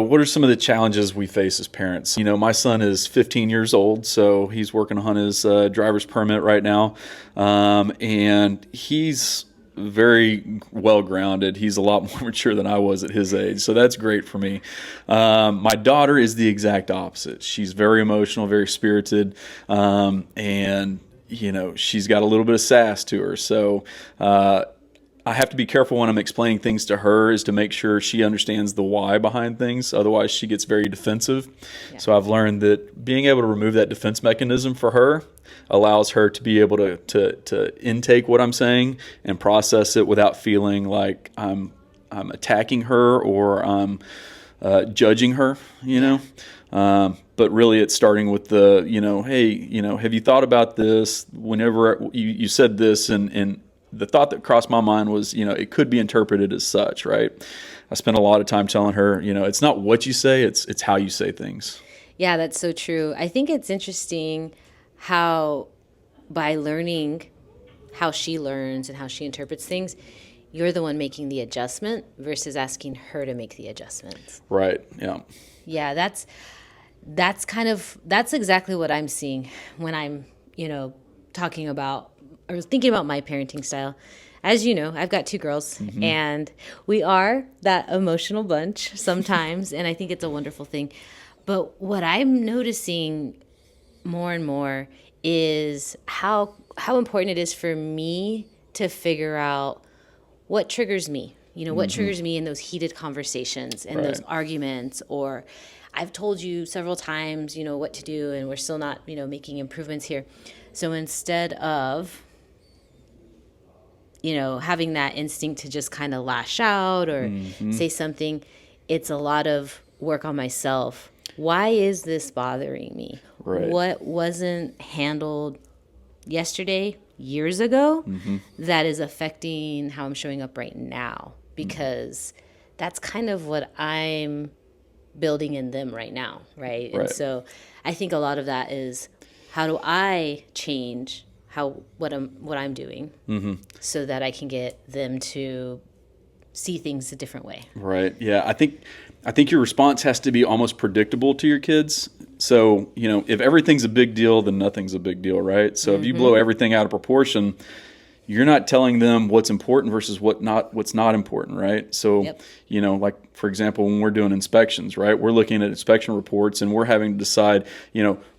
what are some of the challenges we face as parents? My son is 15 years old, so he's working on his driver's permit right now. And he's very well grounded. He's a lot more mature than I was at his age, so that's great for me. My daughter is the exact opposite. She's very emotional, very spirited, and she's got a little bit of sass to her. So I have to be careful when I'm explaining things to her, is to make sure she understands the why behind things. Otherwise, she gets very defensive. Yeah. So I've learned that being able to remove that defense mechanism for her allows her to be able to intake what I'm saying and process it without feeling like I'm attacking her or I'm judging her, but really it's starting with the, hey, have you thought about this? Whenever you said this, and the thought that crossed my mind was, it could be interpreted as such, right? I spent a lot of time telling her, it's not what you say, it's how you say things. Yeah, that's so true. I think it's interesting how by learning how she learns and how she interprets things, you're the one making the adjustment versus asking her to make the adjustments. Right. Yeah. Yeah, that's exactly what I'm seeing when I'm, talking about or thinking about my parenting style. As you know, I've got 2 girls, mm-hmm. and we are that emotional bunch sometimes, and I think it's a wonderful thing. But what I'm noticing more and more is how important it is for me to figure out what triggers me. What mm-hmm. triggers me in those heated conversations and those arguments, or I've told you several times, what to do, and we're still not, making improvements here. So instead of, having that instinct to just kind of lash out or mm-hmm. say something, it's a lot of work on myself. Why is this bothering me? Right. What wasn't handled yesterday, years ago, mm-hmm. that is affecting how I'm showing up right now? Because that's kind of what I'm building in them right now, right? And so I think a lot of that is, how do I change what I'm doing mm-hmm. so that I can get them to see things a different way? Right. Yeah. I think your response has to be almost predictable to your kids. So, if everything's a big deal, then nothing's a big deal, right? So mm-hmm. if you blow everything out of proportion, you're not telling them what's important versus what's not important, right? So, yep. Like, for example, when we're doing inspections, right, we're looking at inspection reports and we're having to decide,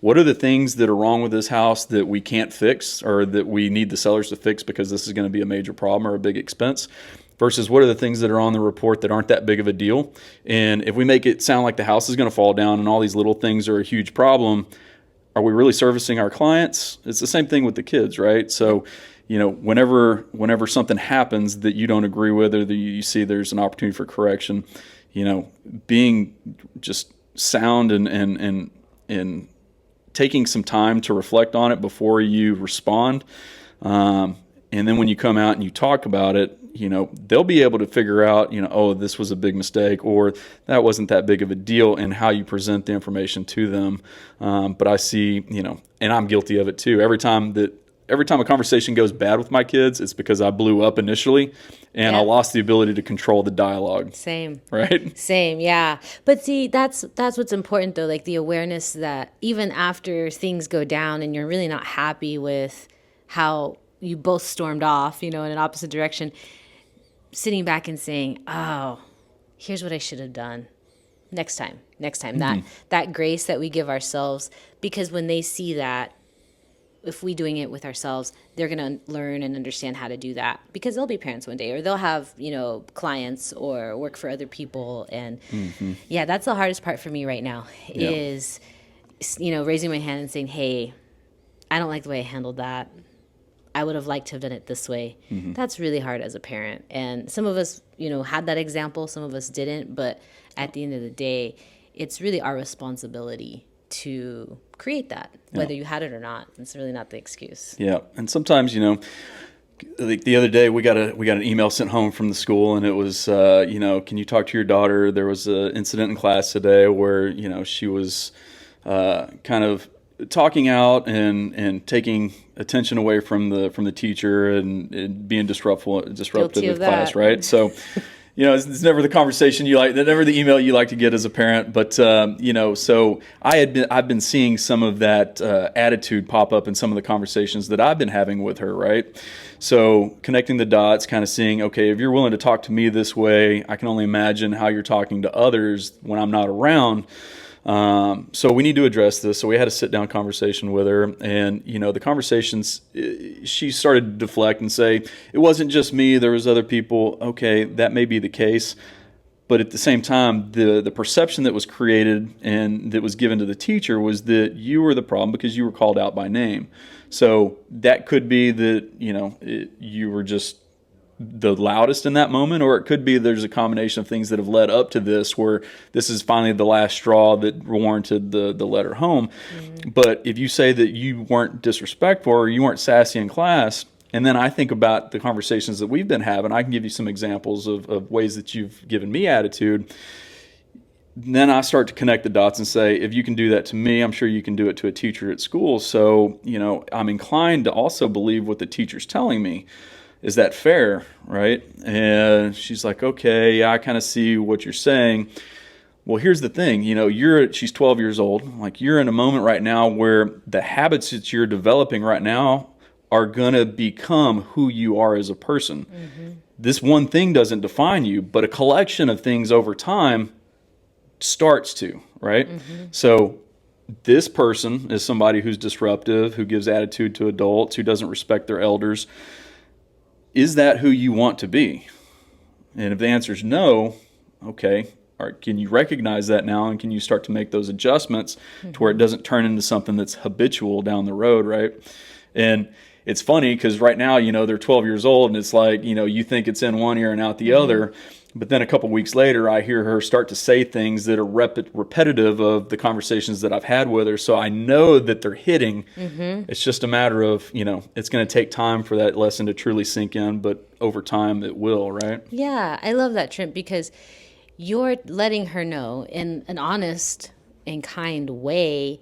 what are the things that are wrong with this house that we can't fix or that we need the sellers to fix because this is going to be a major problem or a big expense, versus what are the things that are on the report that aren't that big of a deal. And if we make it sound like the house is going to fall down and all these little things are a huge problem, are we really servicing our clients? It's the same thing with the kids, right? So, whenever something happens that you don't agree with or that you see there's an opportunity for correction, being just sound and taking some time to reflect on it before you respond. And then when you come out and you talk about it, they'll be able to figure out, oh, this was a big mistake or that wasn't that big of a deal, and how you present the information to them. But I see, and I'm guilty of it too. Every time a conversation goes bad with my kids, it's because I blew up initially and I lost the ability to control the dialogue. Same. Right? Same, yeah. But see, that's what's important though, like the awareness that even after things go down and you're really not happy with how you both stormed off, in an opposite direction, sitting back and saying, oh, here's what I should have done next time. Mm-hmm. That grace that we give ourselves, because when they see that, if we doing it with ourselves, they're going to learn and understand how to do that, because they'll be parents one day, or they'll have, clients or work for other people. And mm-hmm. yeah, that's the hardest part for me right now is, raising my hand and saying, hey, I don't like the way I handled that. I would have liked to have done it this way. Mm-hmm. That's really hard as a parent. And some of us, had that example. Some of us didn't. But at the end of the day, it's really our responsibility to create that, whether you had it or not. It's really not the excuse. Yeah. And sometimes, like the other day we got an email sent home from the school, and it was, can you talk to your daughter? There was an incident in class today where, she was kind of talking out and taking attention away from the teacher and being disruptive with class, right? So, it's never the conversation never the email you like to get as a parent. But so I've been seeing some of that attitude pop up in some of the conversations that I've been having with her, right? So connecting the dots, kind of seeing, okay, if you're willing to talk to me this way, I can only imagine how you're talking to others when I'm not around. So we need to address this. So we had a sit down conversation with her, and the conversations, she started to deflect and say, it wasn't just me, there was other people. Okay, that may be the case, but at the same time, the perception that was created and that was given to the teacher was that you were the problem because you were called out by name. So that could be that you were just the loudest in that moment, or it could be there's a combination of things that have led up to this, where this is finally the last straw that warranted the letter home. Mm-hmm. But if you say that you weren't disrespectful or you weren't sassy in class, and then I think about the conversations that we've been having, I can give you some examples of ways that you've given me attitude. Then I start to connect the dots and say, if you can do that to me, I'm sure you can do it to a teacher at school. So, I'm inclined to also believe what the teacher's telling me. Is that fair, right? And she's like, okay, yeah, I kind of see what you're saying. Well, here's the thing, she's 12 years old. Like, you're in a moment right now where the habits that you're developing right now are going to become who you are as a person. Mm-hmm. This one thing doesn't define you, but a collection of things over time starts to, right? Mm-hmm. So this person is somebody who's disruptive, who gives attitude to adults, who doesn't respect their elders. Is that who you want to be? And if the answer is no, okay, all right, can you recognize that now, and can you start to make those adjustments to where it doesn't turn into something that's habitual down the road, right? And it's funny because right now, they're 12 years old, and it's like, you think it's in one ear and out the other. But then a couple weeks later, I hear her start to say things that are repetitive of the conversations that I've had with her. So I know that they're hitting. Mm-hmm. It's just a matter of, it's going to take time for that lesson to truly sink in. But over time, it will, right? Yeah, I love that, Trent, because you're letting her know in an honest and kind way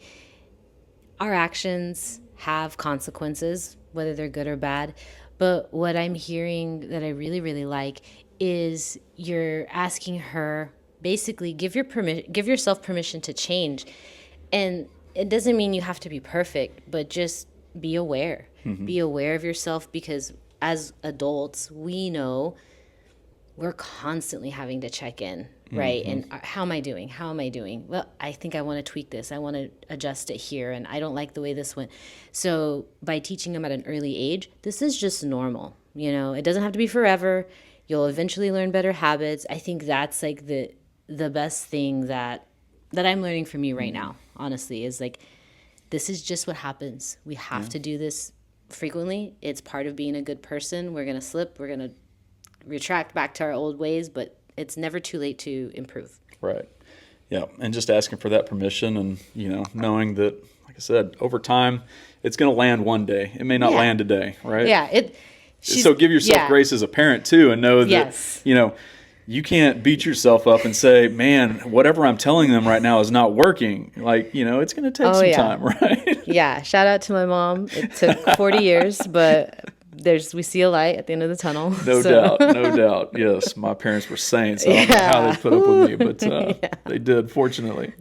our actions have consequences, whether they're good or bad. But what I'm hearing that I really, really like is you're asking her, basically, give yourself permission to change. And it doesn't mean you have to be perfect, but just be aware. Mm-hmm. Be aware of yourself, because as adults, we know we're constantly having to check in, right? Mm-hmm. And how am I doing? How am I doing? Well, I think I want to tweak this. I want to adjust it here, and I don't like the way this went. So by teaching them at an early age, this is just normal. It doesn't have to be forever. You'll eventually learn better habits. I think that's like the best thing that I'm learning from you right now, honestly, is like, this is just what happens. We have to do this frequently. It's part of being a good person. We're going to slip. We're going to retract back to our old ways, but it's never too late to improve. Right. Yeah. And just asking for that permission, and, knowing that, like I said, over time, it's going to land one day. It may not land today, right? Yeah. So give yourself grace as a parent too, and know that, you can't beat yourself up and say, man, whatever I'm telling them right now is not working. Like, it's going to take some time, right? Yeah. Shout out to my mom. It took 40 years, but we see a light at the end of the tunnel. No doubt. Yes. My parents were saints. I don't know how they put up with me, but they did, fortunately.